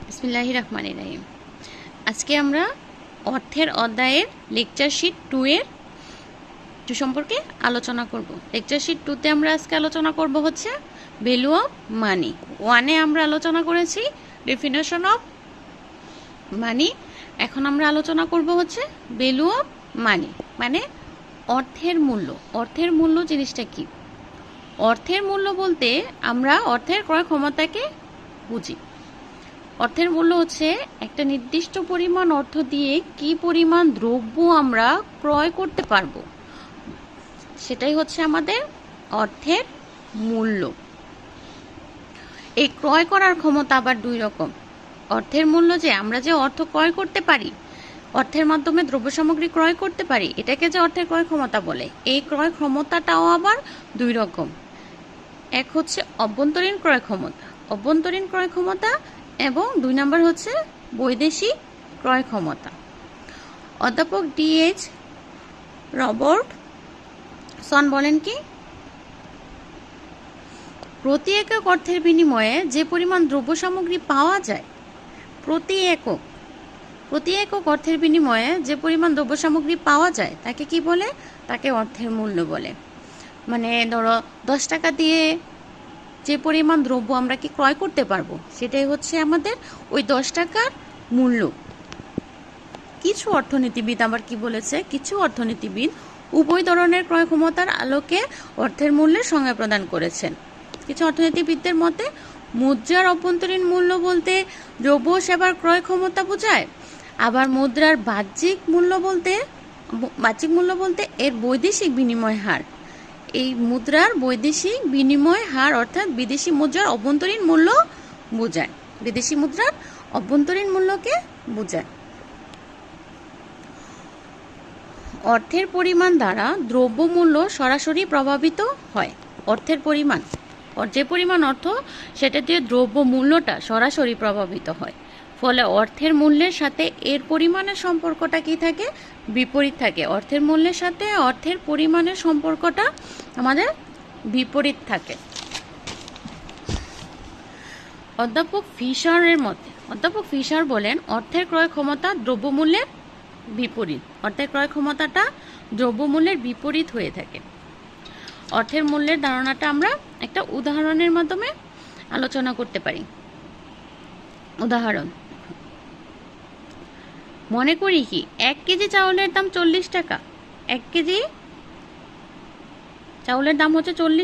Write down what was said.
বিসমিল্লাহির রহমানির রহিম। আজকে আমরা অর্থের অধ্যায়ের লেকচার শিট 2 এর সম্পর্কে আলোচনা করব। লেকচার শিট 2 তে আমরা আজকে আলোচনা করব হচ্ছে ভ্যালু অফ মানি। 1 এ আমরা আলোচনা করেছি ডেফিনেশন অফ মানি। এখন আমরা আলোচনা করব হচ্ছে ভ্যালু অফ মানি, মানে অর্থের মূল্য। অর্থের মূল্য জিনিসটা কি? অর্থের মূল্য বলতে আমরা অর্থের ক্রয় ক্ষমতাকে বুঝি। অর্থের মূল্য হচ্ছে একটা নির্দিষ্ট পরিমাণ অর্থ দিয়ে কি পরিমাণ দ্রব্য আমরা ক্রয় করতে পারবো, সেটাই হচ্ছে আমাদের অর্থের মূল্য। এই ক্রয় করার ক্ষমতা আবার দুই রকম। অর্থের মূল্য যে আমরা যে অর্থ ক্রয় করতে পারি, অর্থের মাধ্যমে দ্রব্য সামগ্রী ক্রয় করতে পারি, এটাকে যে অর্থের ক্রয় ক্ষমতা বলে। এই ক্রয় ক্ষমতাটাও আবার দুই রকম। এক হচ্ছে অভ্যন্তরীণ ক্রয় ক্ষমতা, অভ্যন্তরীণ ক্রয় ক্ষমতা, এবং 2 নম্বর হচ্ছে বৈদেশিক ক্রয় ক্ষমতা। অধ্যাপক D.H. রবার্টসন বলেন কি, প্রতি একক অর্থের বিনিময়ে যে পরিমাণ দ্রব্য সামগ্রী পাওয়া যায়, প্রতি একক অর্থের বিনিময়ে যে পরিমাণ দ্রব্য সামগ্রী পাওয়া যায় তাকে কি বলে? তাকে অর্থের মূল্য বলে। মানে ধরো 10 টাকা দিয়ে যে পরিমাণ দ্রব্য আমরা কি ক্রয় করতে পারবো, সেটাই হচ্ছে আমাদের ওই 10 টাকার মূল্য। কিছু অর্থনীতিবিদ আবার কি বলেছে, কিছু অর্থনীতিবিদ উভয় ধরনের ক্রয় ক্ষমতার আলোকে অর্থের মূল্যের সংজ্ঞা প্রদান করেছেন। কিছু অর্থনীতিবিদদের মতে মুদ্রার অভ্যন্তরীণ মূল্য বলতে দ্রব্য সেবার ক্রয় ক্ষমতা বোঝায়, আবার মুদ্রার বাহ্যিক মূল্য বলতে এর বৈদেশিক বিনিময় হার। এই মুদ্রার বৈদেশিক বিনিময় হার অর্থাৎ বিদেশি মুদ্রার অভ্যন্তরীণ মূল্য বোঝায়, বিদেশি মুদ্রার অভ্যন্তরীণ মূল্যকে বোঝায়। অর্থের পরিমাণ দ্বারা দ্রব্য মূল্য সরাসরি প্রভাবিত হয়। অর্থের পরিমাণ, যে পরিমাণ অর্থ, সেটা দিয়ে দ্রব্য মূল্যটা সরাসরি প্রভাবিত হয়। ফলে অর্থের মূল্যের সাথে এর পরিমাণের সম্পর্কটা কি থাকে? বিপরীত থাকে। অর্থের মূল্যের সাথে অর্থের পরিমাণের সম্পর্কটা আমাদের বিপরীত থাকে। অধ্যাপক ফিশার বলেন অর্থের ক্রয় ক্ষমতা দ্রব্যমূল্যের বিপরীত। অর্থের ক্রয় ক্ষমতাটা দ্রব্যমূল্যের বিপরীত হয়ে থাকে। অর্থের মূল্যের ধারণাটা আমরা একটা উদাহরণের মাধ্যমে আলোচনা করতে পারি। উদাহরণ, মনে করি কি 1 কেজি চাউলের দাম 40 টাকা। 1 কেজি চাউলের দাম হচ্ছে 40